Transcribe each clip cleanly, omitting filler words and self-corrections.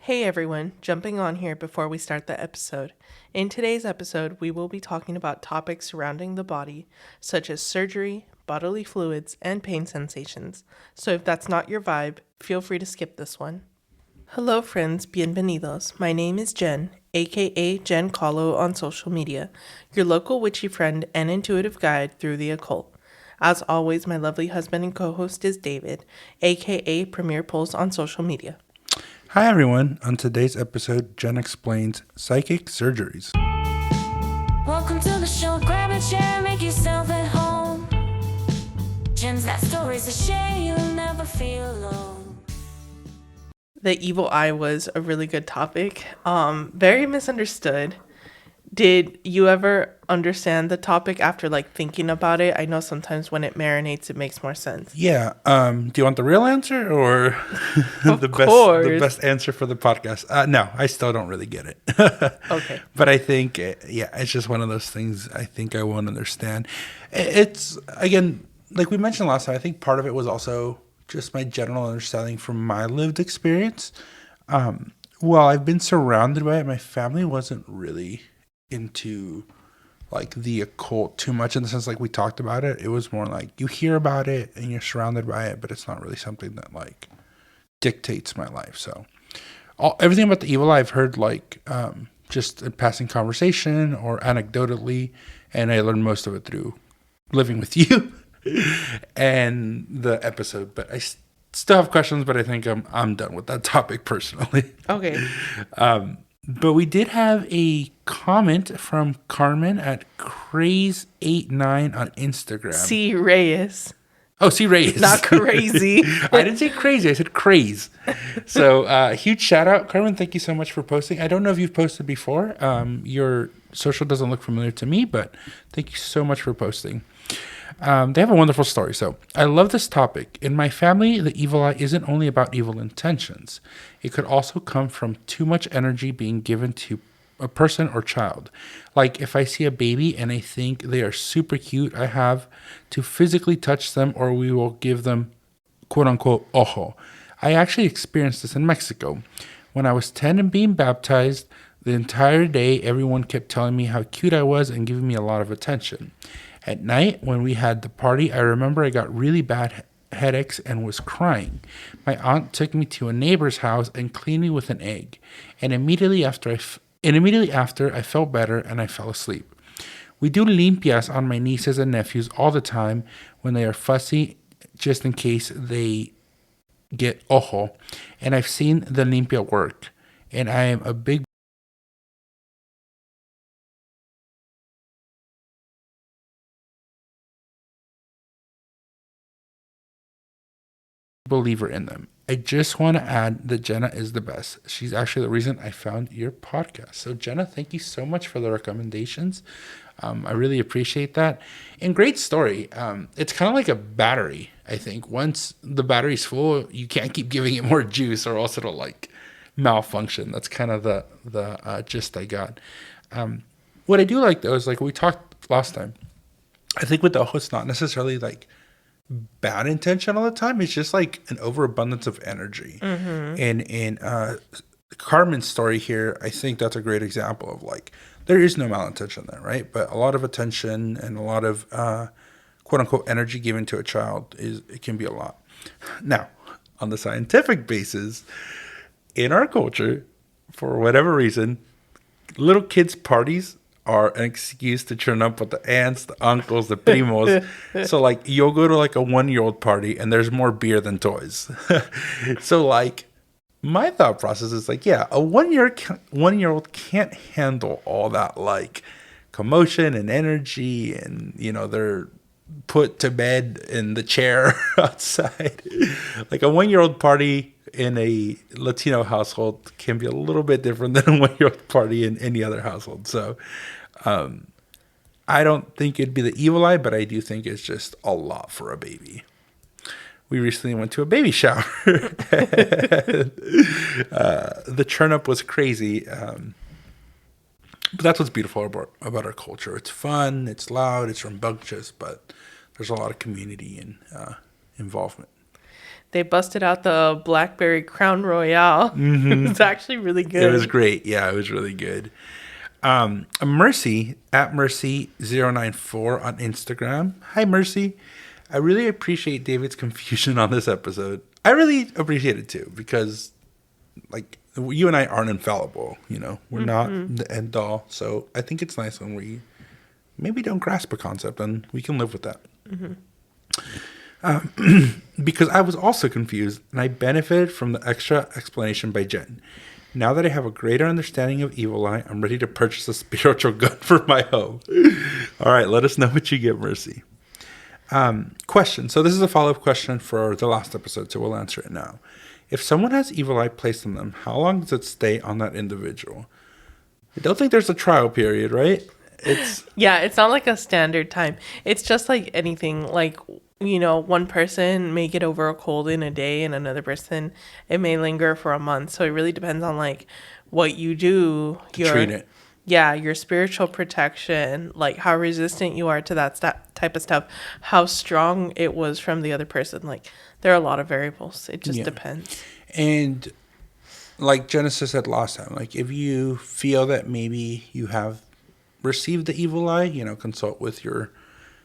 Hey everyone, jumping on here before we start the episode. In today's episode, we will be talking about topics surrounding the body, such as surgery, bodily fluids, and pain sensations. So if that's not your vibe, feel free to skip this one. Hello friends, bienvenidos. My name is Jen, aka Jen Kahlo on social media, your local witchy friend and intuitive guide through the occult. As always, my lovely husband and co-host is David, aka Premier Pulse on social media. Hi everyone. On today's episode, Jen explains psychic surgeries. Welcome to the show. Grab a chair, make yourself at home. Jen's got stories to share. You'll never feel alone. The evil eye was a really good topic. Very misunderstood. Did you ever understand the topic after thinking about it? I know sometimes when it marinates, it makes more sense. Yeah. Do you want the real answer or the best answer for the podcast? No, I still don't really get it. Okay. But I think, it's just one of those things I think I won't understand. It's, again, like we mentioned last time, I think part of it was also just my general understanding from my lived experience. While I've been surrounded by it, my family wasn't really into the occult too much, in the sense we talked about it. It was more like you hear about it and you're surrounded by it, but it's not really something that dictates my life. So everything about the evil I've heard just in passing conversation or anecdotally, and I learned most of it through living with you and the episode. But I still have questions, but I think I'm done with that topic personally. Okay. But we did have a comment from Carmen at Craze89 on Instagram. C. Reyes. Oh, C. Reyes. Not crazy. I didn't say crazy. I said craze. So huge shout out, Carmen. Thank you so much for posting. I don't know if you've posted before. Your social doesn't look familiar to me, but thank you so much for posting. They have a wonderful story. So I love this topic. In my family, the evil eye isn't only about evil intentions. It could also come from too much energy being given to a person or child. Like if I see a baby and I think they are super cute, I have to physically touch them, or we will give them quote unquote ojo. I actually experienced this in Mexico. When I was 10 and being baptized, the entire day everyone kept telling me how cute I was and giving me a lot of attention. At night, when we had the party, I remember I got really bad headaches and was crying. My aunt took me to a neighbor's house and cleaned me with an egg. And immediately after, I felt better and I fell asleep. We do limpias on my nieces and nephews all the time when they are fussy, just in case they get ojo. And I've seen the limpia work. And I am a big believer in them. I just want to add that Jenna is the best. She's actually the reason I found your podcast. So Jenna, thank you so much for the recommendations. I really appreciate that. And great story. It's kind of like a battery, I think. Once the battery's full, you can't keep giving it more juice or else it'll malfunction. That's kind of the gist I got. What I do like though is we talked last time. I think with the ojo, it's not necessarily bad intention all the time. It's just an overabundance of energy. Mm-hmm. And in Carmen's story here, I think that's a great example of there is no malintention there, right? But a lot of attention and a lot of quote unquote energy given to a child it can be a lot. Now, on the scientific basis, in our culture, for whatever reason, little kids' parties are an excuse to turn up with the aunts, the uncles, the primos. So you'll go to a 1-year-old party and there's more beer than toys. So my thought process is a 1-year-old can't handle all that commotion and energy, and they're put to bed in the chair outside. A 1-year-old party in a Latino household can be a little bit different than a 1-year-old party in any other household. So I don't think it'd be the evil eye, but I do think it's just a lot for a baby. We recently went to a baby shower. The turn up was crazy. But that's what's beautiful about our culture. It's fun, it's loud, it's rambunctious, but there's a lot of community and involvement. They busted out the Blackberry Crown Royale. It's actually really good. It was great. Yeah, it was really good. Mercy at Mercy094 on Instagram. Hi, Mercy. I really appreciate David's confusion on this episode. I really appreciate it too, because like you and I aren't infallible, you know, we're not the end all. So I think it's nice when we maybe don't grasp a concept and we can live with that. Because I was also confused and I benefited from the extra explanation by Jen. Now that I have a greater understanding of evil eye, I'm ready to purchase a spiritual gun for my home. All right, let us know what you get, Mercy. Question. So this is a follow-up question for the last episode, so we'll answer it now. If someone has evil eye placed on them, how long does it stay on that individual? I don't think there's a trial period, right? Yeah, it's not like a standard time. It's just like anything. Like, you know, one person may get over a cold in a day and another person, it may linger for a month. So it really depends on like what you do. To treat it. Yeah, your spiritual protection, like how resistant you are to that type of stuff, how strong it was from the other person. Like there are a lot of variables. It just depends. And like Genesis said last time, like if you feel that maybe you have received the evil eye, you know, consult with your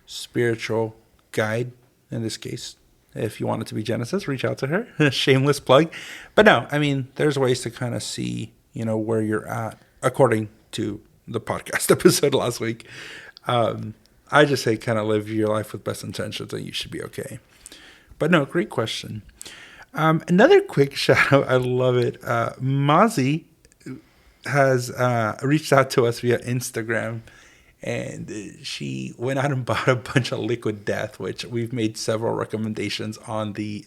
spiritual guide. In this case, if you want it to be Genesis, reach out to her. Shameless plug. But no, I mean, there's ways to kind of see, you know, where you're at according to the podcast episode last week. I just say kind of live your life with best intentions and you should be okay. But no, great question. Another quick shout out. I love it. Mozzie has reached out to us via Instagram. And she went out and bought a bunch of Liquid Death, which we've made several recommendations on the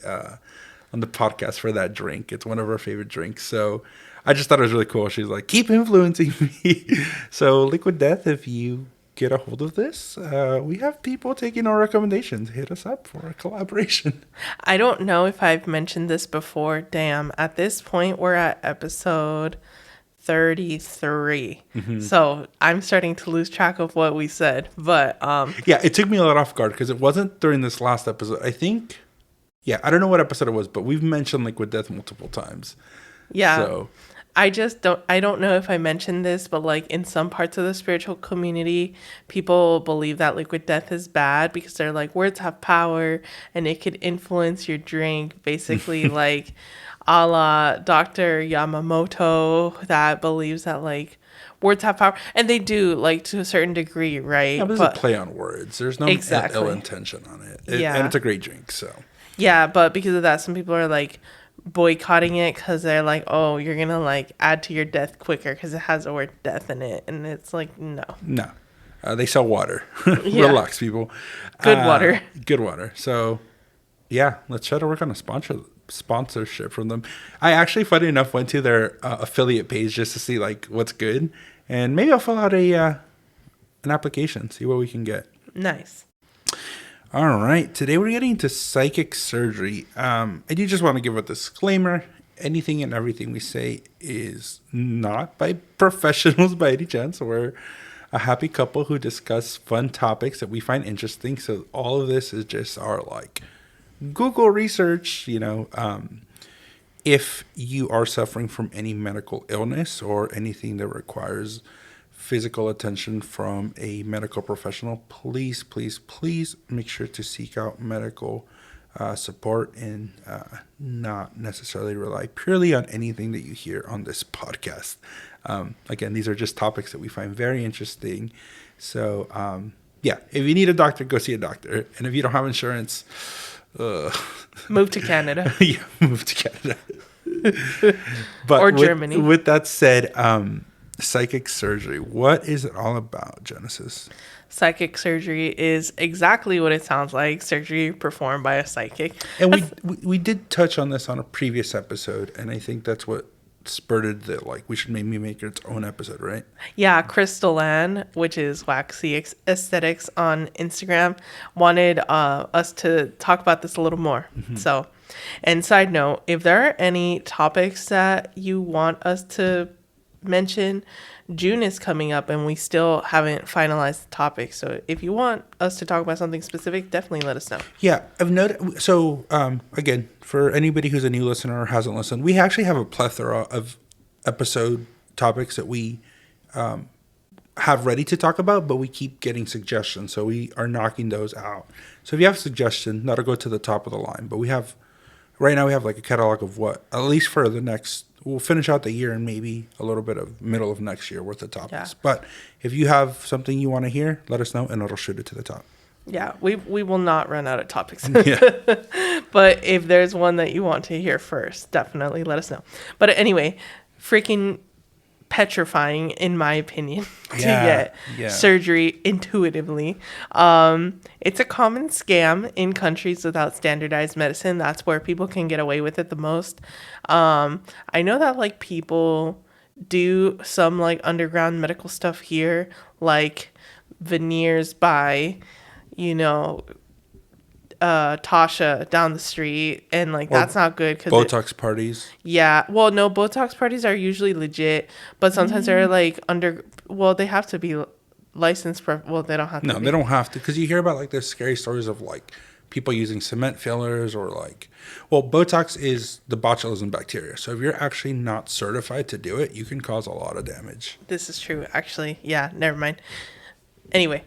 podcast for that drink. It's one of our favorite drinks. So I just thought it was really cool. She's like, keep influencing me. So Liquid Death, if you get a hold of this, we have people taking our recommendations. Hit us up for a collaboration. I don't know if I've mentioned this before. Damn, at this point, we're at episode 33. So I'm starting to lose track of what we said, but yeah, it took me a lot off guard because it wasn't during this last episode. I think, I don't know what episode it was, but we've mentioned Liquid Death multiple times. Yeah. So I don't know if I mentioned this, but like in some parts of the spiritual community, people believe that Liquid Death is bad because they're like, words have power and it could influence your drink. Basically, like a la Dr. Yamamoto that believes that like words have power, and they do, like, to a certain degree, right? Yeah, but there's a play on words. There's no ill intention on it. And it's a great drink, so. Yeah, but because of that, some people are like boycotting it because they're like, oh, you're gonna like add to your death quicker because it has the word death in it, and it's like, no. They sell water. Relax, people. Good water. So yeah, let's try to work on a sponsorship from them. I actually, funny enough, went to their affiliate page just to see like what's good, and maybe I'll fill out an application, see what we can get. Nice. All right, today we're getting into psychic surgery. I do just want to give a disclaimer. Anything and everything we say is not by professionals by any chance. We're a happy couple who discuss fun topics that we find interesting. So all of this is just our like Google research, you know. If you are suffering from any medical illness or anything that requires physical attention from a medical professional, please make sure to seek out medical support and not necessarily rely purely on anything that you hear on this podcast. Again, these are just topics that we find very interesting. So, if you need a doctor, go see a doctor. And if you don't have insurance, move to Canada. Yeah, move to Canada. But or Germany. With that said, psychic surgery, what is it all about, Genesis? Psychic surgery is exactly what it sounds like, surgery performed by a psychic. And we did touch on this on a previous episode, and I think that's what spurred that, like, we should maybe make its own episode, right? Yeah, Crystal Ann, which is Waxy Aesthetics on Instagram, wanted us to talk about this a little more. Mm-hmm. So, and side note, if there are any topics that you want us to mention, June is coming up and we still haven't finalized the topic. So if you want us to talk about something specific, definitely let us know. Yeah, I've noted. So, again, for anybody who's a new listener or hasn't listened, we actually have a plethora of episode topics that we have ready to talk about, but we keep getting suggestions. So we are knocking those out. So if you have a suggestion, that'll go to the top of the line. But right now we have like a catalog of what, at least for the next, we'll finish out the year and maybe a little bit of middle of next year worth of topics. Yeah. But if you have something you want to hear, let us know and it'll shoot it to the top. Yeah, we will not run out of topics. Yeah. But if there's one that you want to hear first, definitely let us know. But anyway, freaking petrifying, in my opinion, to get surgery intuitively. It's a common scam in countries without standardized medicine. That's where people can get away with it the most. I know that like people do some like underground medical stuff here, like veneers by, Tasha down the street, and like Or that's not good because Botox parties. Yeah, well, no, Botox parties are usually legit, but sometimes they're like they have to be licensed for. Well, they don't have to. No, they don't have to, because you hear about like there's scary stories of like people using cement fillers or like, well, Botox is the botulism bacteria. So if you're actually not certified to do it, you can cause a lot of damage. This is true, actually. Yeah, never mind. Anyway,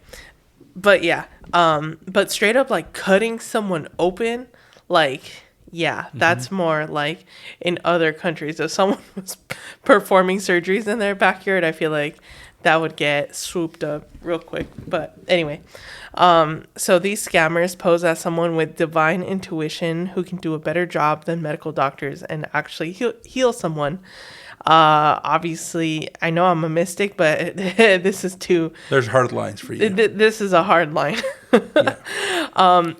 but yeah, but straight up like cutting someone open, like, yeah, that's more like in other countries. If someone was performing surgeries in their backyard, I feel like that would get swooped up real quick. But anyway, so these scammers pose as someone with divine intuition who can do a better job than medical doctors and actually heal someone. Obviously, I know I'm a mystic, but this is too... There's hard lines for you. This is a hard line. Yeah.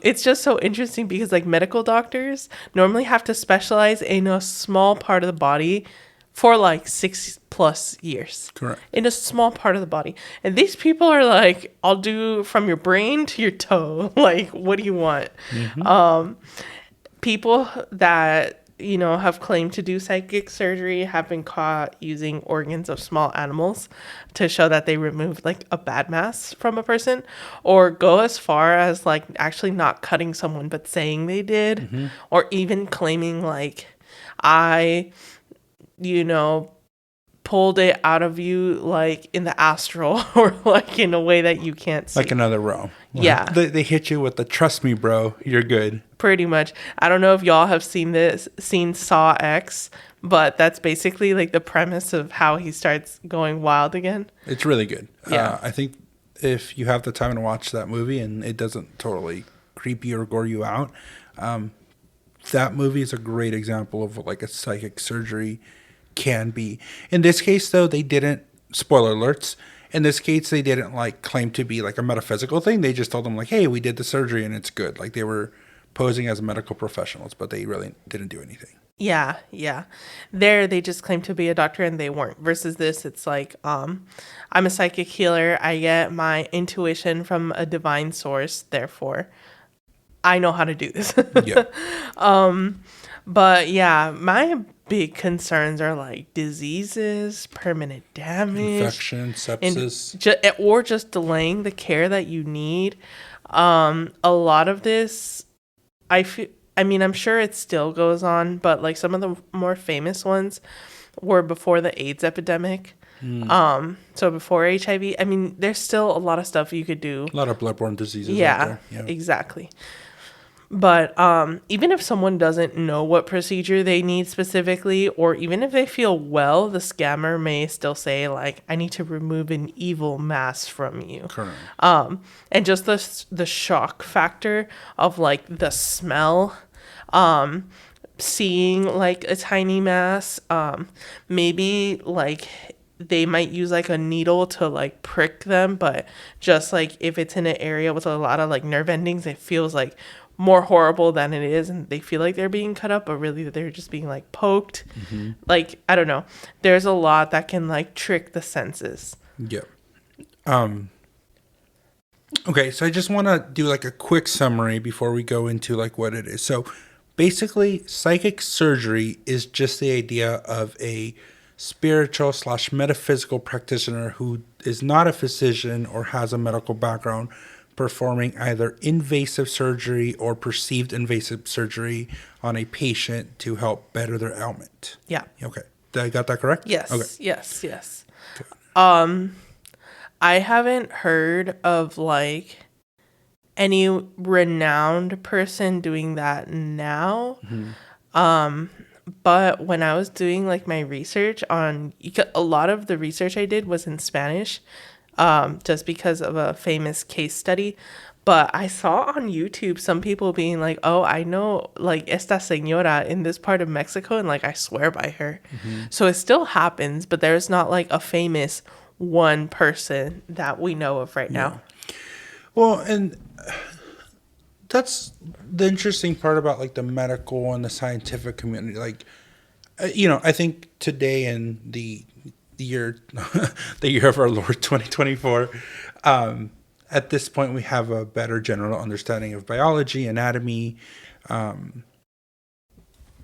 It's just so interesting because like medical doctors normally have to specialize in a small part of the body for like 6+ years. Correct. In a small part of the body. And these people are like, I'll do from your brain to your toe. Like, what do you want? People that, have claimed to do psychic surgery have been caught using organs of small animals to show that they removed like a bad mass from a person, or go as far as like actually not cutting someone but saying they did, or even claiming like I pulled it out of you like in the astral or like in a way that you can't see. Like another realm. Yeah. They hit you with the trust me, bro, you're good. Pretty much. I don't know if y'all have seen Saw X, but that's basically like the premise of how he starts going wild again. It's really good. Yeah. I think if you have the time to watch that movie and it doesn't totally creep you or gore you out, that movie is a great example of what like a psychic surgery can be. In this case, though, they didn't, spoiler alerts, in this case, they didn't like claim to be like a metaphysical thing. They just told them like, hey, we did the surgery and it's good. Like they were posing as medical professionals, but they really didn't do anything. Yeah. There, they just claimed to be a doctor and they weren't. Versus this, it's like, I'm a psychic healer. I get my intuition from a divine source. Therefore, I know how to do this. Yeah. But yeah, my big concerns are like diseases, permanent damage, Infection, sepsis. or just delaying the care that you need. A lot of this, I'm sure it still goes on, but like some of the more famous ones were before the AIDS epidemic. So before HIV, there's still a lot of stuff you could do. A lot of bloodborne diseases out Yeah, there. Yeah, exactly. But even if someone doesn't know what procedure they need specifically, or even if they feel well, the scammer may still say, like, I need to remove an evil mass from you. Correct. And just the shock factor of, like, the smell, seeing, like, a tiny mass, maybe, like, they might use like a needle to like prick them, but just like if it's in an area with a lot of like nerve endings, it feels like more horrible than it is, and they feel like they're being cut up, but really they're just being like poked. Like, I don't know, there's a lot that can like trick the senses. Yeah. Okay, so I just want to do like a quick summary before we go into like what it is. So basically, psychic surgery is just the idea of a spiritual / metaphysical practitioner who is not a physician or has a medical background performing either invasive surgery or perceived invasive surgery on a patient to help better their ailment. Yeah. Okay. Did I got that correct? Yes. Okay. Yes. I haven't heard of like any renowned person doing that now. But when I was doing like my research on, a lot of the research I did was in Spanish, just because of a famous case study. But I saw on YouTube some people being like, oh, I know like esta señora in this part of Mexico, and like I swear by her. So it still happens, but there's not like a famous one person that we know of right now. Well, and that's the interesting part about like the medical and the scientific community. Like, I think today in the year, the year of our Lord 2024, at this point we have a better general understanding of biology, anatomy,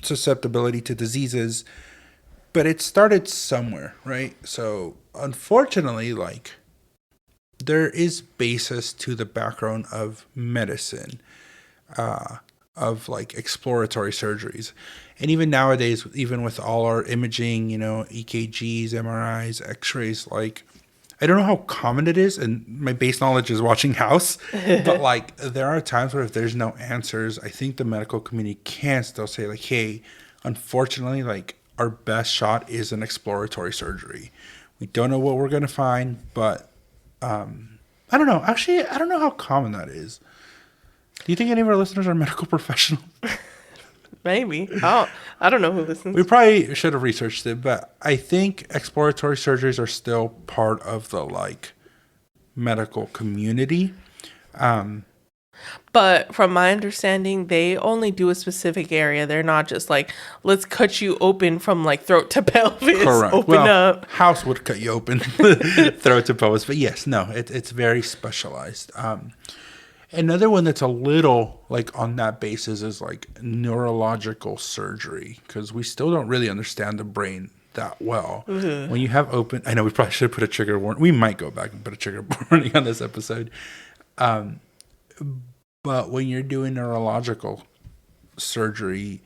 susceptibility to diseases, but it started somewhere, right? So unfortunately, like, there is basis to the background of medicine, of like exploratory surgeries. And even nowadays, even with all our imaging, EKGs, MRIs, x-rays, like, I don't know how common it is, and my base knowledge is watching House, but like there are times where if there's no answers, I think the medical community can still say like, hey, unfortunately, like our best shot is an exploratory surgery. We don't know what we're going to find, but I don't know. Actually, I don't know how common that is. Do you think any of our listeners are medical professionals? Maybe. Oh, I don't know who listens. We probably should have researched it, but I think exploratory surgeries are still part of the like medical community. But from my understanding, they only do a specific area. They're not just like, let's cut you open from like throat to pelvis. Correct. Open up. House would cut you open, throat to pelvis. But yes, no, it's very specialized. Another one that's a little like on that basis is like neurological surgery, because we still don't really understand the brain that well. Mm-hmm. When you have open, I know we probably should have put a trigger warning. We might go back and put a trigger warning on this episode. But when you're doing neurological surgery,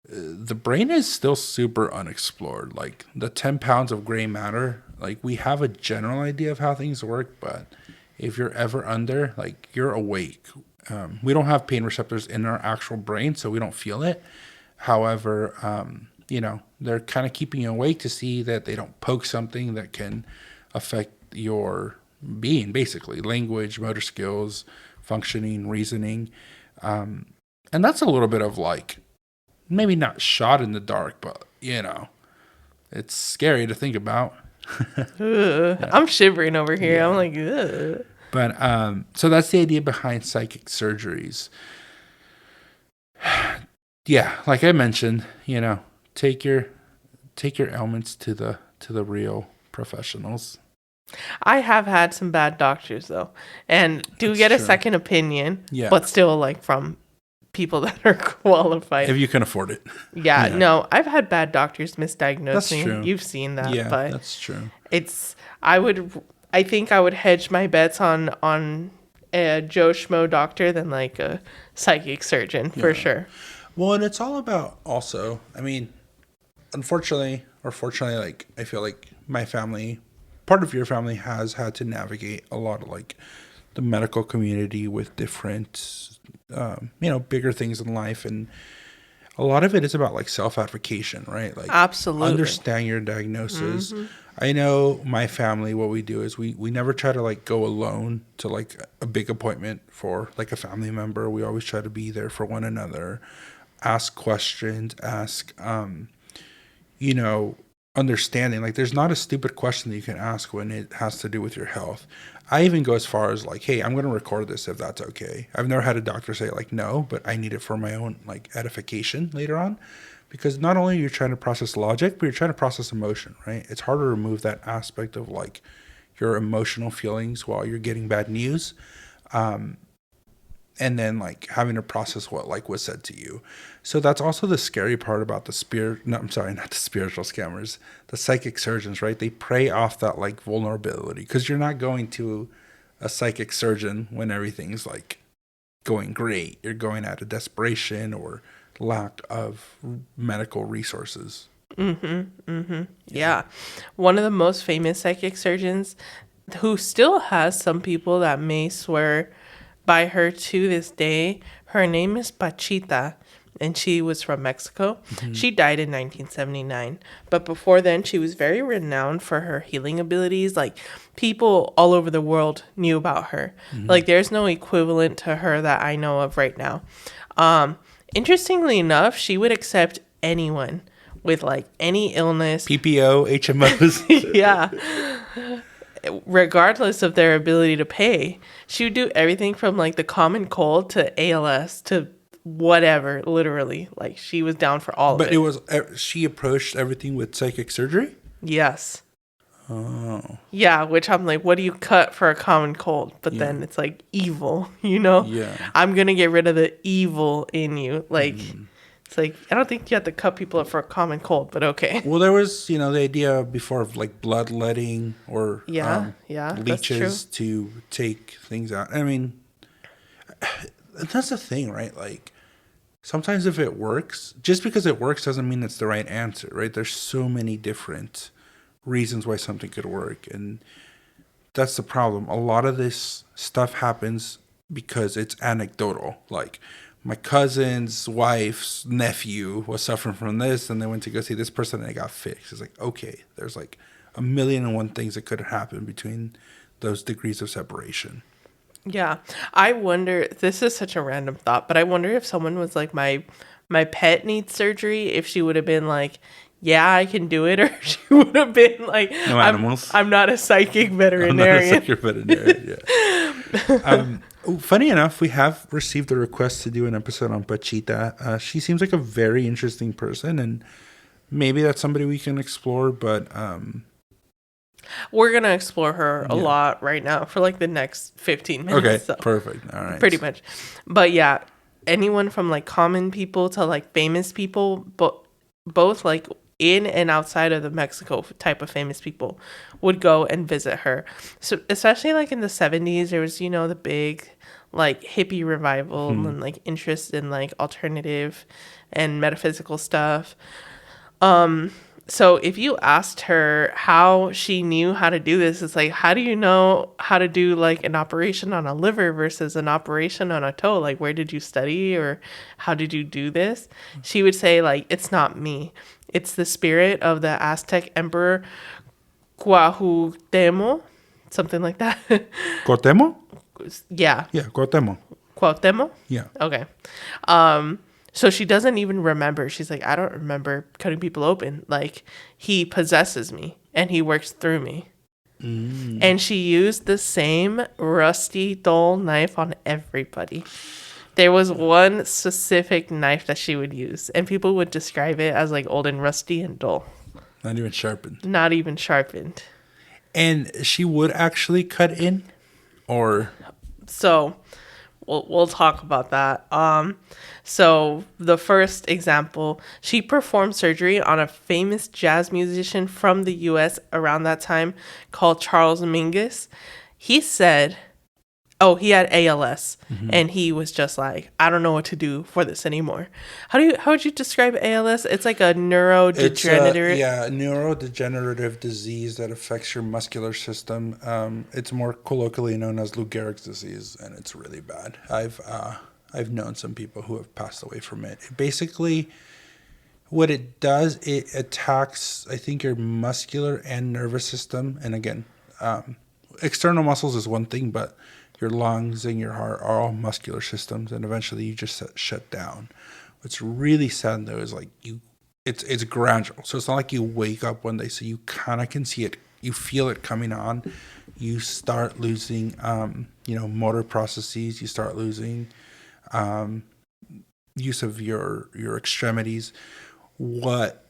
the brain is still super unexplored. Like the 10 pounds of gray matter, like we have a general idea of how things work, but if you're ever under, like you're awake. We don't have pain receptors in our actual brain, so we don't feel it. However, they're kind of keeping you awake to see that they don't poke something that can affect your being, basically language, motor skills, functioning, reasoning. And that's a little bit of like, maybe not shot in the dark, but it's scary to think about. I'm shivering over here. Yeah. I'm like, ugh. But so that's the idea behind psychic surgeries. Yeah, like I mentioned, take your ailments to the real professionals. I have had some bad doctors though, and do get a second opinion. Yeah, but still like from people that are qualified. If you can afford it. Yeah, no, I've had bad doctors misdiagnose That's me. True. You've seen that. Yeah, but that's true. I think I would hedge my bets on a Joe Schmo doctor than like a psychic surgeon for sure. Well, and it's all about also, I mean, unfortunately or fortunately, like I feel like my family, part of your family has had to navigate a lot of like the medical community with different bigger things in life, and a lot of it is about like self-advocation, right? Like absolutely understand your diagnosis. Mm-hmm. I know my family, what we do is we never try to like go alone to like a big appointment for like a family member. We always try to be there for one another, ask questions, understanding. Like there's not a stupid question that you can ask when it has to do with your health. I even go as far as like, hey, I'm going to record this if that's okay. I've never had a doctor say like, no, but I need it for my own like edification later on. Because not only you're trying to process logic, but you're trying to process emotion, right? It's hard to remove that aspect of like your emotional feelings while you're getting bad news. and then like having to process what like was said to you. So that's also the scary part about not the spiritual scammers, the psychic surgeons, right? They prey off that like vulnerability, because you're not going to a psychic surgeon when everything's like going great. You're going out of desperation or lack of medical resources. Yeah. One of the most famous psychic surgeons who still has some people that may swear by her to this day, her name is Pachita, and she was from Mexico. She died in 1979. But before then, she was very renowned for her healing abilities. Like, people all over the world knew about her. Like, there's no equivalent to her that I know of right now. Interestingly enough, she would accept anyone with like any illness, PPO, HMOs. yeah, regardless of their ability to pay. She would do everything from like the common cold to ALS to whatever, literally. Like, she was down for all But of it it. was, she approached everything with psychic surgery? Yes. Oh. Yeah, which I'm like, what do you cut for a common cold? But then it's like evil, you know? Yeah. I'm going to get rid of the evil in you. Like, it's like, I don't think you have to cut people up for a common cold, but okay. Well, there was, the idea before of like bloodletting or Yeah, that's true. leeches to take things out. I mean, that's the thing, right? Like, sometimes if it works, just because it works doesn't mean it's the right answer, right? There's so many different reasons why something could work, and that's the problem. A lot of this stuff happens because it's anecdotal. Like, my cousin's wife's nephew was suffering from this, and they went to go see this person and it got fixed. It's like, okay, there's like 1,000,001 things that could happen between those degrees of separation. Yeah. I wonder, this is such a random thought, but I wonder if someone was like, my pet needs surgery, if she would have been like, yeah, I can do it, or she would have been like, No animals. I'm not a psychic I'm not a veterinarian. psychic veterinarian. Yeah. Funny enough, we have received a request to do an episode on Pachita. She seems like a very interesting person, and maybe that's somebody we can explore. But We're going to explore her a lot right now for like the next 15 minutes. okay, So. perfect. All right, Pretty much. But yeah, anyone from like common people to like famous people, but both like in and outside of the Mexico type of famous people would go and visit her. So especially like in the 70s, there was, the big like hippie revival and like interest in like alternative and metaphysical stuff. So if you asked her how she knew how to do this, it's like, how do you know how to do like an operation on a liver versus an operation on a toe? Like, where did you study, or how did you do this? She would say like, it's not me. It's the spirit of the Aztec emperor Cuauhtémoc, something like that. Cuauhtémoc? Yeah. Yeah, Cuauhtémoc. Cuauhtémoc? Yeah. Okay. So she doesn't even remember. She's like, I don't remember cutting people open. Like, he possesses me and he works through me. And she used the same rusty, dull knife on everybody. There was one specific knife that she would use, and people would describe it as like old and rusty and dull. Not even sharpened. Not even sharpened. And she would actually cut in, or So we'll talk about that. So the first example, she performed surgery on a famous jazz musician from the U.S. around that time called Charles Mingus. He said, he had ALS, and he was just like, I don't know what to do for this anymore. How would you describe ALS? It's like a neurodegenerative. neurodegenerative disease that affects your muscular system. It's more colloquially known as Lou Gehrig's disease, and it's really bad. I've known some people who have passed away from it. Basically, what it does, it attacks, I think, your muscular and nervous system. And again, external muscles is one thing, but your lungs and your heart are all muscular systems, and eventually you just shut down. What's really sad though is like it's gradual. So it's not like you wake up one day. So you kind of can see it, you feel it coming on. You start losing, motor processes. You start losing use of your extremities. What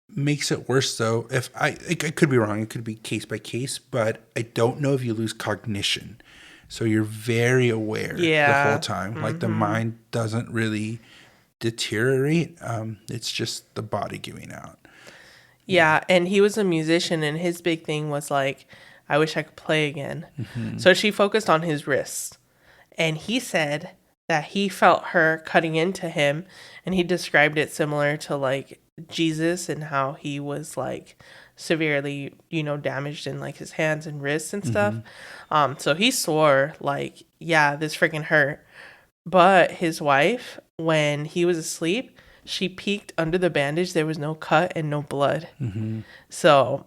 makes it worse though, I could be wrong, it could be case by case, but I don't know if you lose cognition. So you're very aware the Yeah. whole time. Like the mind doesn't really deteriorate. It's just the body giving out. Yeah, and he was a musician, and his big thing was like, I wish I could play again. So she focused on his wrists. And he said that he felt her cutting into him, and he described it similar to like Jesus and how he was like severely, damaged in like his hands and wrists and stuff. So he swore like, yeah, this freaking hurt. But his wife, when he was asleep, she peeked under the bandage. There was no cut and no blood. So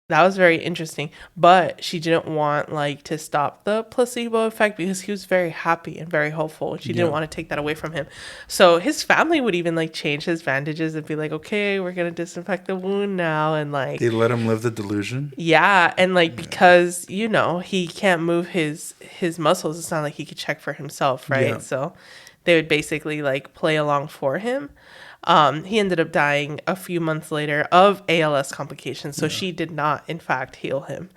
that was very interesting. But she didn't want like to stop the placebo effect because he was very happy and very hopeful. And she didn't want to take that away from him. So his family would even like change his bandages and be like, okay, we're going to disinfect the wound now. And like, They let him live the delusion. yeah. And like, because, he can't move his muscles, it's not like he could check for himself, right? Yeah. So they would basically like play along for him. He ended up dying a few months later of ALS complications. So she did not, in fact, heal him.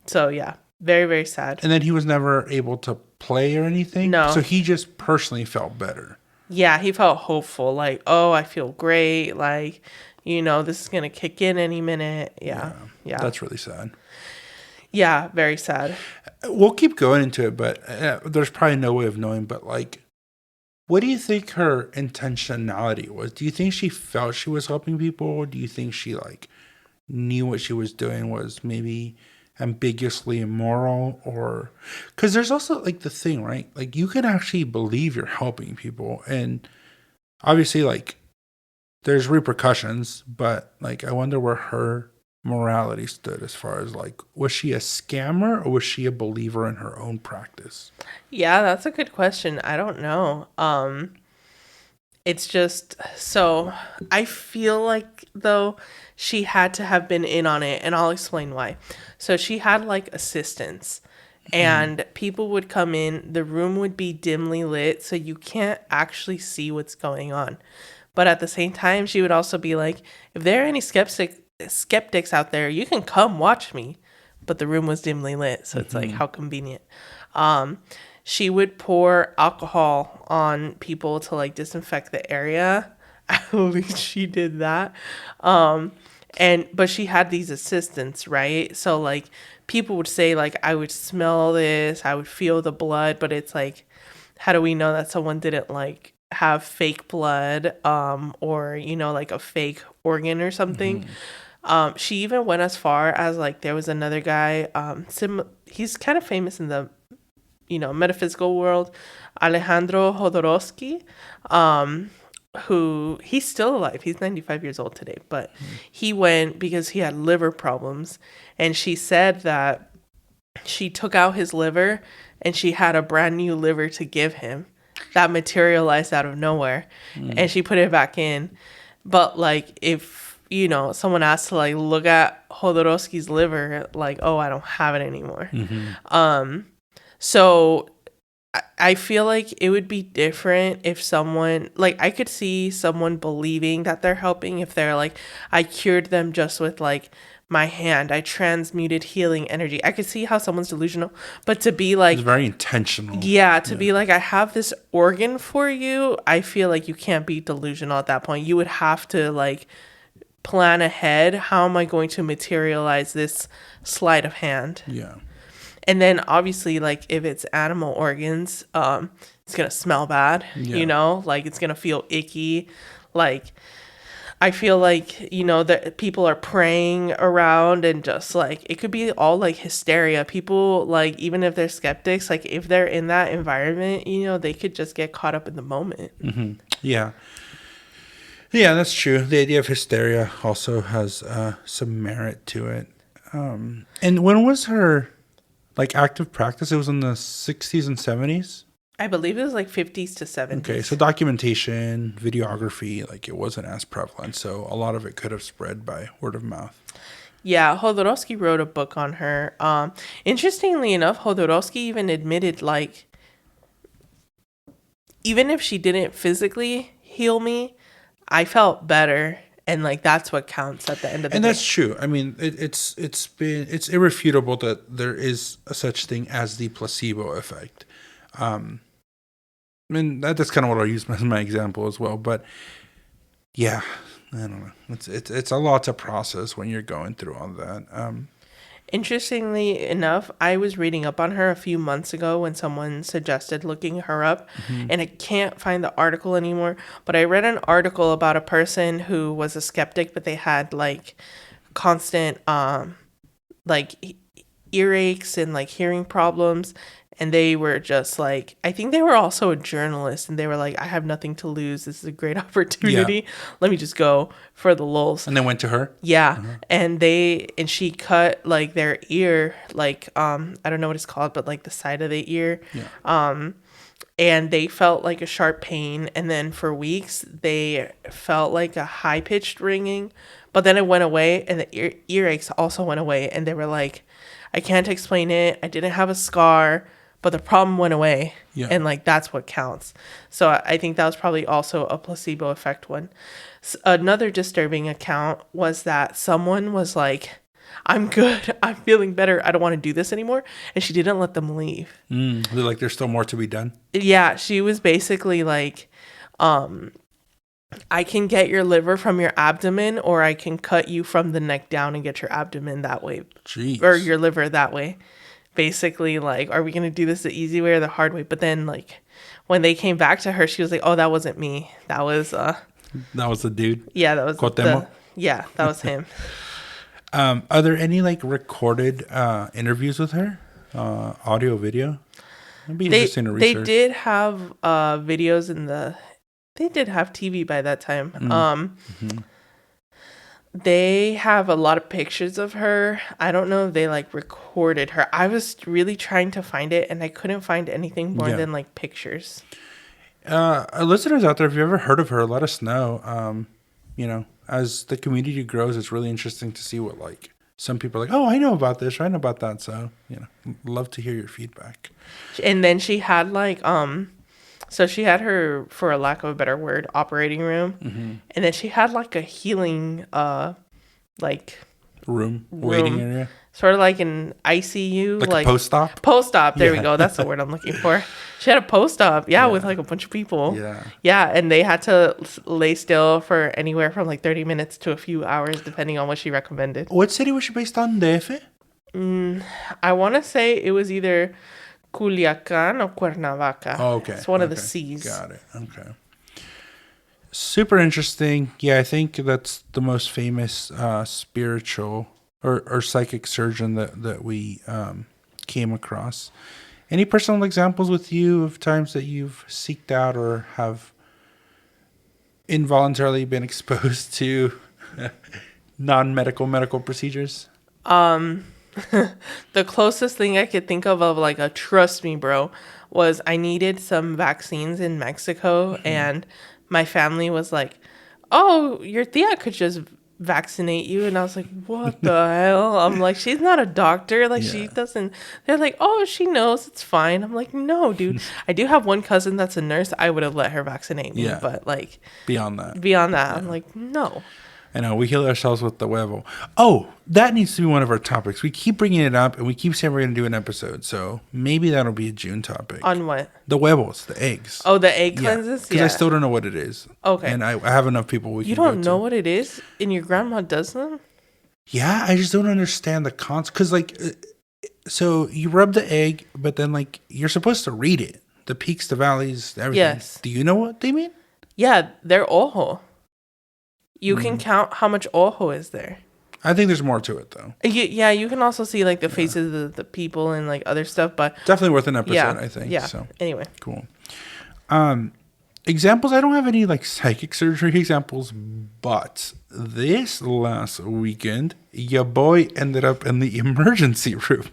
So yeah, very, very sad. And then he was never able to play or anything. No. So he just personally felt better. Yeah, he felt hopeful. Like, oh, I feel great. Like, this is going to kick in any minute. Yeah. That's really sad. Yeah, very sad. We'll keep going into it, but there's probably no way of knowing. But like, what do you think her intentionality was? Do you think she felt she was helping people? Do you think she like knew what she was doing was maybe ambiguously immoral? Or because there's also like the thing, right? Like you can actually believe you're helping people, and obviously like there's repercussions, but like I wonder where her morality stood as far as like, was she a scammer or was she a believer in her own practice? Yeah, that's a good question. I don't know. It's just, so I feel like though she had to have been in on it, and I'll explain why. So she had like assistants, and people would come in, the room would be dimly lit, so you can't actually see what's going on. But at the same time, she would also be like, if there are any skeptics out there, you can come watch me. But the room was dimly lit, so it's like, how convenient. She would pour alcohol on people to like disinfect the area. At least she did that. But she had these assistants, right? So like people would say like, I would smell this, I would feel the blood, but it's like, how do we know that someone didn't like have fake blood, or like a fake organ or something? She even went as far as like, there was another guy, he's kind of famous in the metaphysical world, Alejandro Jodorowsky, who he's still alive. He's 95 years old today, but he went because he had liver problems, and she said that she took out his liver and she had a brand new liver to give him that materialized out of nowhere, and she put it back in. But like, if someone asked to like look at Jodorowsky's liver, like, oh, I don't have it anymore. So I feel like it would be different if someone, like, I could see someone believing that they're helping if they're like, I cured them just with like my hand, I transmuted healing energy. I could see how someone's delusional, but to be like, It's very intentional. yeah, to be like, I have this organ for you, I feel like you can't be delusional at that point. You would have to like plan ahead. How am I going to materialize this sleight of hand? Yeah. And then obviously, like, if it's animal organs, it's going to smell bad, like it's going to feel icky. Like, I feel like, that people are praying around, and just like, it could be all like hysteria. People, like, even if they're skeptics, like if they're in that environment, they could just get caught up in the moment. Yeah. Yeah, that's true. The idea of hysteria also has some merit to it. And when was her like active practice? It was in the 60s and 70s? I believe it was like 50s to 70s. Okay, so documentation, videography, like it wasn't as prevalent. So a lot of it could have spread by word of mouth. Yeah, Jodorowsky wrote a book on her. Interestingly enough, Jodorowsky even admitted, like, even if she didn't physically heal me, I felt better. and like that's what counts at the end of the And day. that's true. I mean, it's irrefutable that there is a such thing as the placebo effect. I mean, that's kind of what I'll use as my example as well. But yeah, I don't know. It's a lot to process when you're going through all that. Interestingly enough, I was reading up on her a few months ago when someone suggested looking her up, and I can't find the article anymore. But I read an article about a person who was a skeptic, but they had like constant like earaches and like hearing problems. And they were just like, I think they were also a journalist, and they were like, I have nothing to lose. This is a great opportunity. Let me just go for the lulz. And they went to her. Yeah. And she cut like their ear, like, I don't know what it's called, but like the side of the ear. Yeah. And they felt like a sharp pain. And then for weeks, they felt like a high pitched ringing, but then it went away, and the earaches also went away. And they were like, I can't explain it. I didn't have a scar, but the problem went away. Yeah. And like, that's what counts. So I think that was probably also a placebo effect one. Another disturbing account was that someone was like, I'm good. I'm feeling better. I don't want to do this anymore. And she didn't let them leave. They're like, there's still more to be done. Yeah. She was basically like, I can get your liver from your abdomen, or I can cut you from the neck down and get your abdomen that way. Jeez. Or your liver that way. Basically, like, are we going to do this the easy way or the hard way? But then, like, when they came back to her, she was like, oh, that wasn't me. That was, that was the dude? Yeah, that was Cotemo? Yeah, that was him. Are there any, like, recorded interviews with her? Audio, video? It'd be interesting to research. They did have videos they did have TV by that time. They have a lot of pictures of her. I don't know if they like recorded her. I was really trying to find it, and I couldn't find anything more than like pictures. Listeners out there, if you ever heard of her, let us know. As the community grows, it's really interesting to see what like some people are like, oh, I know about this, or I know about that. So, love to hear your feedback. And then she had like so she had her, for a lack of a better word, operating room. And then she had like a healing like room waiting area, sort of like an ICU, like a post-op. There we go, that's the word I'm looking for. She had a post-op with like a bunch of people. And they had to lay still for anywhere from like 30 minutes to a few hours depending on what she recommended. What city was she based on? DF? I want to say it was either Culiacan or Cuernavaca. Oh, okay. It's one of the C's. Got it. Okay. Super interesting. Yeah, I think that's the most famous spiritual or psychic surgeon that we came across. Any personal examples with you of times that you've seeked out or have involuntarily been exposed to medical procedures? The closest thing I could think of like a trust me bro was I needed some vaccines in Mexico, and my family was like, oh, your tia could just vaccinate you. And I was like, what the hell? I'm like, she's not a doctor. Like, she doesn't. They're like, oh, she knows, it's fine. I'm like, no, dude. I do have one cousin that's a nurse. I would have let her vaccinate me. But like beyond that, I'm like, no. I know, we heal ourselves with the huevo. Oh, that needs to be one of our topics. We keep bringing it up, and we keep saying we're going to do an episode. So maybe that'll be a June topic. On what? The huevos, the eggs. Oh, the egg cleanses? Because I still don't know what it is. Okay. And I have enough people we can go to. You don't know what it is? And your grandma does them? Yeah, I just don't understand the concept. Because, like, so you rub the egg, but then, like, you're supposed to read it. The peaks, the valleys, everything. Yes. Do you know what they mean? Yeah, they're ojo. You can count how much ojo is there. I think there's more to it, though. You can also see, like, the faces of the people and, like, other stuff, but... Definitely worth an episode, I think. Yeah, so. Anyway. Cool. Examples, I don't have any, like, psychic surgery examples, but this last weekend, your boy ended up in the emergency room.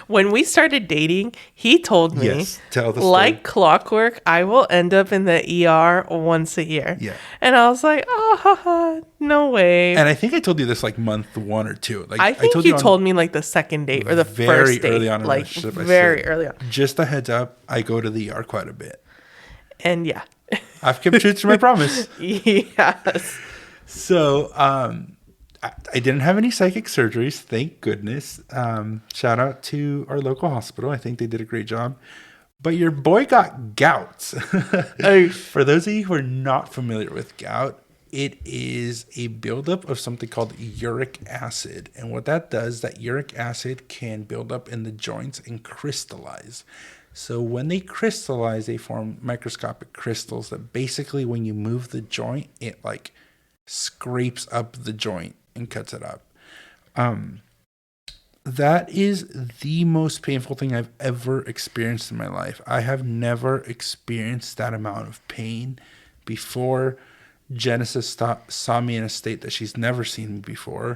When we started dating, he told me, tell the story. Like clockwork, I will end up in the ER once a year. Yeah. And I was like, oh, no way. And I think I told you this like month 1 or 2. Like I think you told me like the second date or the first date. Very early on in like the relationship. very early on. Just a heads up, I go to the ER quite a bit. And yeah, I've kept true to my promise. Yes. So, I didn't have any psychic surgeries, thank goodness. Shout out to our local hospital. I think they did a great job. But your boy got gout. For those of you who are not familiar with gout, it is a buildup of something called uric acid. And what that does, that uric acid can build up in the joints and crystallize. So when they crystallize, they form microscopic crystals that basically when you move the joint, it like scrapes up the joint and cuts it up. That is the most painful thing I've ever experienced in my life. I have never experienced that amount of pain before. Genesis saw me in a state that she's never seen me before.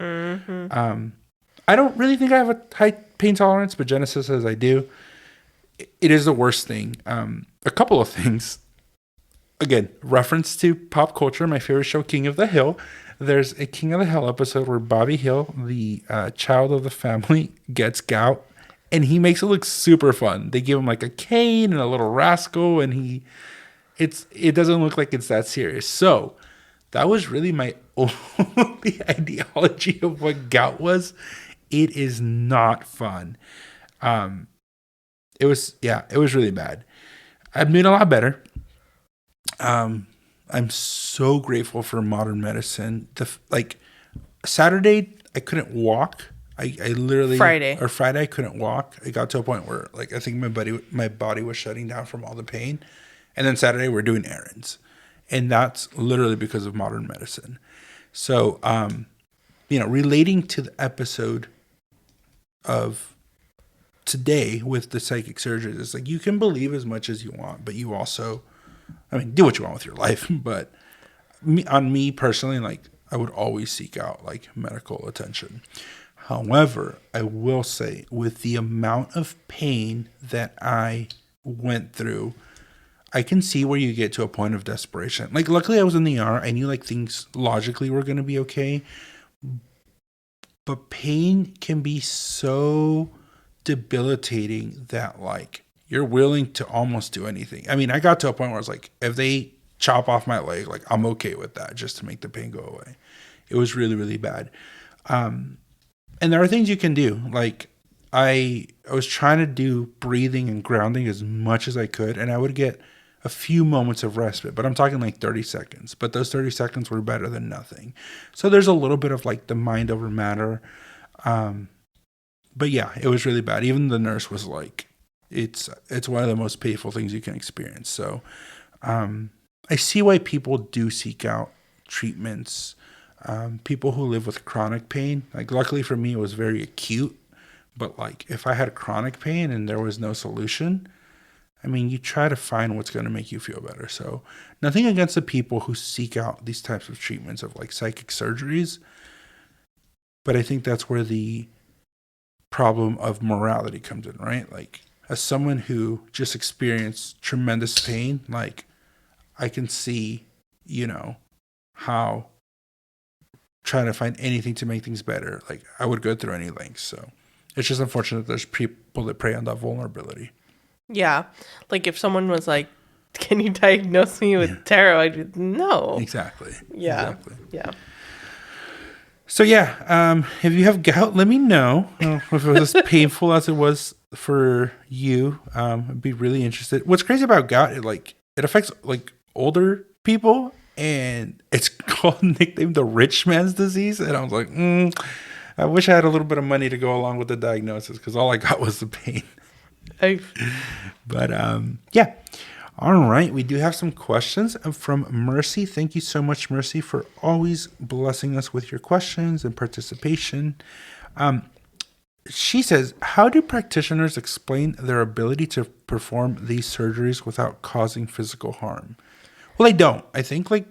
I don't really think I have a high pain tolerance, but Genesis says I do. It is the worst thing. A couple of things. Again, reference to pop culture, my favorite show, King of the Hill. There's a King of the Hill episode where Bobby Hill, the child of the family, gets gout, and he makes it look super fun. They give him like a cane and a little rascal, and it doesn't look like it's that serious. So that was really my only ideology of what gout was. It is not fun. It was really bad. I'm doing a lot better. I'm so grateful for modern medicine. Like Saturday, I couldn't walk. I literally Friday I couldn't walk. It got to a point where like I think my body was shutting down from all the pain. And then Saturday we're doing errands, and that's literally because of modern medicine. So, relating to the episode of today with the psychic surgeries, it's like you can believe as much as you want, but you also, do what you want with your life. But me personally, like I would always seek out like medical attention. However, I will say with the amount of pain that I went through, I can see where you get to a point of desperation. Like luckily I was in the ER. I knew like things logically were going to be okay. But pain can be so debilitating that like you're willing to almost do anything. I got to a point where I was like, if they chop off my leg, like I'm okay with that just to make the pain go away. It was really, really bad. And there are things you can do. Like I was trying to do breathing and grounding as much as I could, and I would get a few moments of respite, but I'm talking like 30 seconds. But those 30 seconds were better than nothing. So there's a little bit of like the mind over matter. But yeah, it was really bad. Even the nurse was like, it's one of the most painful things you can experience. So I see why people do seek out treatments. People who live with chronic pain, like luckily for me, it was very acute. But like if I had chronic pain and there was no solution, you try to find what's going to make you feel better. So nothing against the people who seek out these types of treatments of like psychic surgeries. But I think that's where the problem of morality comes in, right? Like as someone who just experienced tremendous pain, like I can see, how trying to find anything to make things better, like I would go through any lengths. So it's just unfortunate that there's people that prey on that vulnerability. Yeah. Like if someone was like, can you diagnose me with tarot? I'd be, no. Exactly. Yeah. Exactly. Yeah. So yeah, if you have gout, let me know. If it was as painful as it was for you, I'd be really interested. What's crazy about gout, it affects like older people, and it's nicknamed the rich man's disease. And I was like, I wish I had a little bit of money to go along with the diagnosis, because all I got was the pain. But yeah. All right. We do have some questions from Mercy. Thank you so much, Mercy, for always blessing us with your questions and participation. She says, how do practitioners explain their ability to perform these surgeries without causing physical harm? Well, they don't. I think they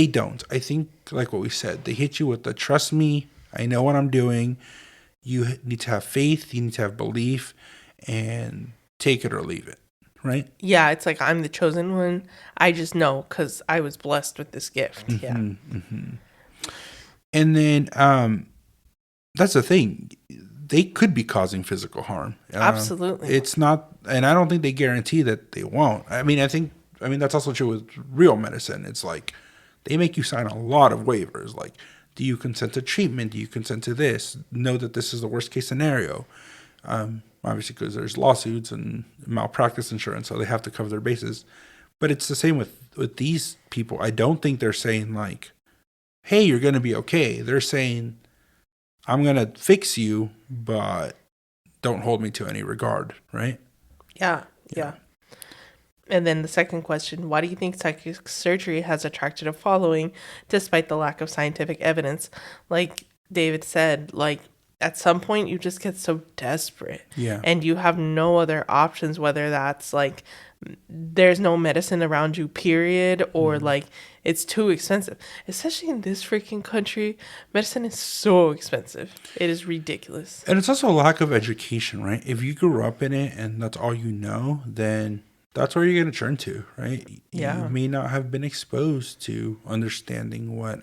don't. I think like what we said, they hit you with the trust me, I know what I'm doing. You need to have faith. You need to have belief, and take it or leave it. Right? Yeah, it's like I'm the chosen one. I just know because I was blessed with this gift. Mm-hmm, yeah. Mm-hmm. And then that's the thing. They could be causing physical harm. Absolutely. It's not, and I don't think they guarantee that they won't. I think I mean, that's also true with real medicine. It's like they make you sign a lot of waivers. Like, do you consent to treatment? Do you consent to this? Know that this is the worst case scenario. Obviously, because there's lawsuits and malpractice insurance, so they have to cover their bases. But it's the same with these people. I don't think they're saying like, hey, you're going to be okay. They're saying, I'm going to fix you, but don't hold me to any regard, right? Yeah. And then the second question, why do you think psychic surgery has attracted a following despite the lack of scientific evidence? Like David said, like at some point you just get so desperate. Yeah. And you have no other options, whether that's like there's no medicine around you, period, or like it's too expensive. Especially in this freaking country, medicine is so expensive. It is ridiculous. And it's also a lack of education, right? If you grew up in it and that's all you know, then that's where you're going to turn to, right? Yeah. You may not have been exposed to understanding what,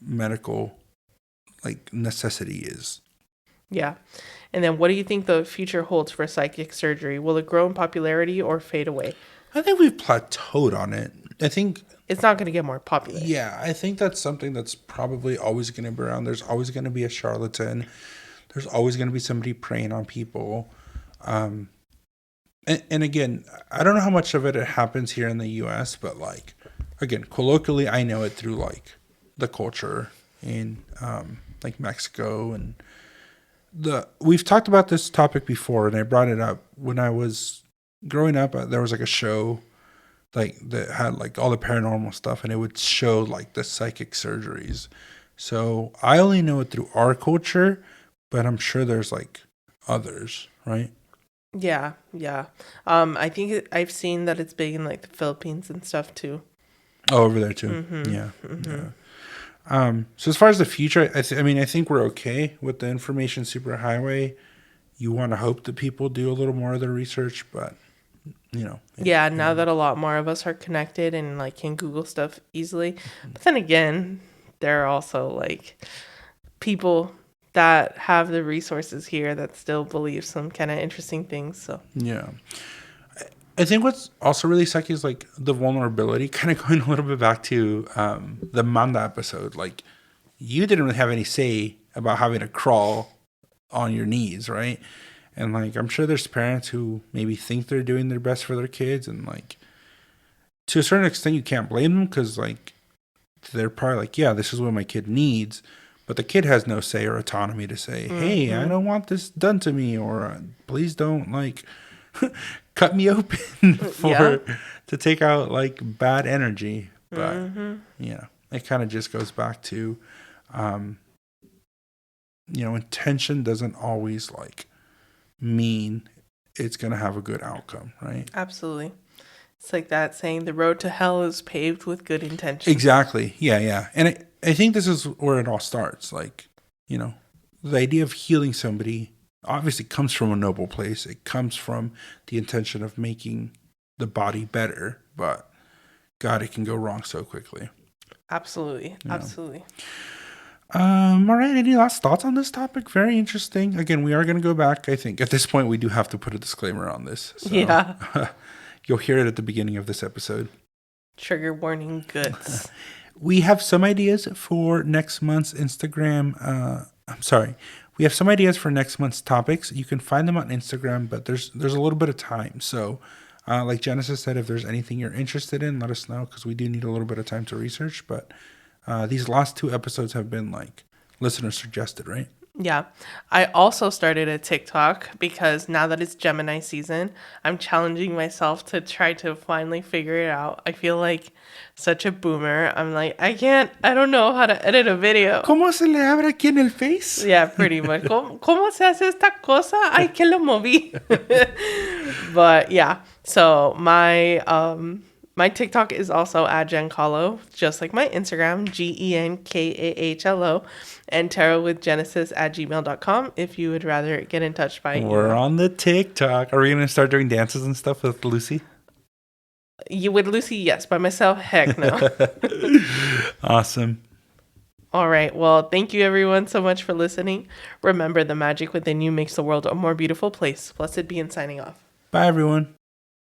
medical like necessity is. Yeah. And then what do you think the future holds for psychic surgery? Will it grow in popularity or fade away? I think we've plateaued on it. I think It's not going to get more popular. Yeah, I think that's something that's probably always going to be around. There's always going to be a charlatan. There's always going to be somebody preying on people. And again, I don't know how much of it happens here in the U.S., but like, again, colloquially, I know it through like the culture in like Mexico, and we've talked about this topic before, and I brought it up when I was growing up. There was like a show like that had like all the paranormal stuff, and it would show like the psychic surgeries. So I only know it through our culture, but I'm sure there's like others, right? Yeah. I think I've seen that it's big in like the Philippines and stuff too. Oh, over there too. Yeah. So as far as the future, I think we're okay with the information superhighway. You want to hope that people do a little more of their research, but Now that a lot more of us are connected and like can Google stuff easily. But then again, there are also like people that have the resources here that still believe some kind of interesting things. So yeah. I think what's also really sucky is like the vulnerability, kind of going a little bit back to the Manda episode. Like, you didn't really have any say about having to crawl on your knees, right? And like, I'm sure there's parents who maybe think they're doing their best for their kids, and like, to a certain extent, you can't blame them because like, they're probably like, yeah, this is what my kid needs. But the kid has no say or autonomy to say, hey, I don't want this done to me, or please don't like cut me open to take out like bad energy. But it kind of just goes back to, intention doesn't always like mean it's going to have a good outcome, right? absolutely. It's like that saying, the road to hell is paved with good intentions. Exactly. Yeah. And I think this is where it all starts. Like, the idea of healing somebody obviously comes from a noble place. It comes from the intention of making the body better. But God, it can go wrong so quickly. Absolutely. All right. Any last thoughts on this topic? Very interesting. Again, we are going to go back. I think at this point we do have to put a disclaimer on this. So, yeah. You'll hear it at the beginning of this episode. Trigger warning goods. We have some ideas for next month's we have some ideas for next month's topics. You can find them on Instagram, but there's a little bit of time. So, like Genesis said, if there's anything you're interested in, let us know, because we do need a little bit of time to research. But these last 2 episodes have been like listener suggested, right? Yeah. I also started a TikTok because now that it's Gemini season, I'm challenging myself to try to finally figure it out. I feel like such a boomer. I'm like, I don't know how to edit a video. ¿Cómo se le abre aquí en el face? Yeah, pretty much. ¿Cómo se hace esta cosa? Ay, que lo moví. But yeah, so my TikTok is also at Giancarlo, just like my Instagram, GENKAHLO, and tarotwithgenesis@gmail.com if you would rather get in touch by email. We're on the TikTok. Are we going to start doing dances and stuff with Lucy? You with Lucy, yes. By myself, heck no. Awesome. All right. Well, thank you everyone so much for listening. Remember, the magic within you makes the world a more beautiful place. Blessed be, and signing off. Bye, everyone.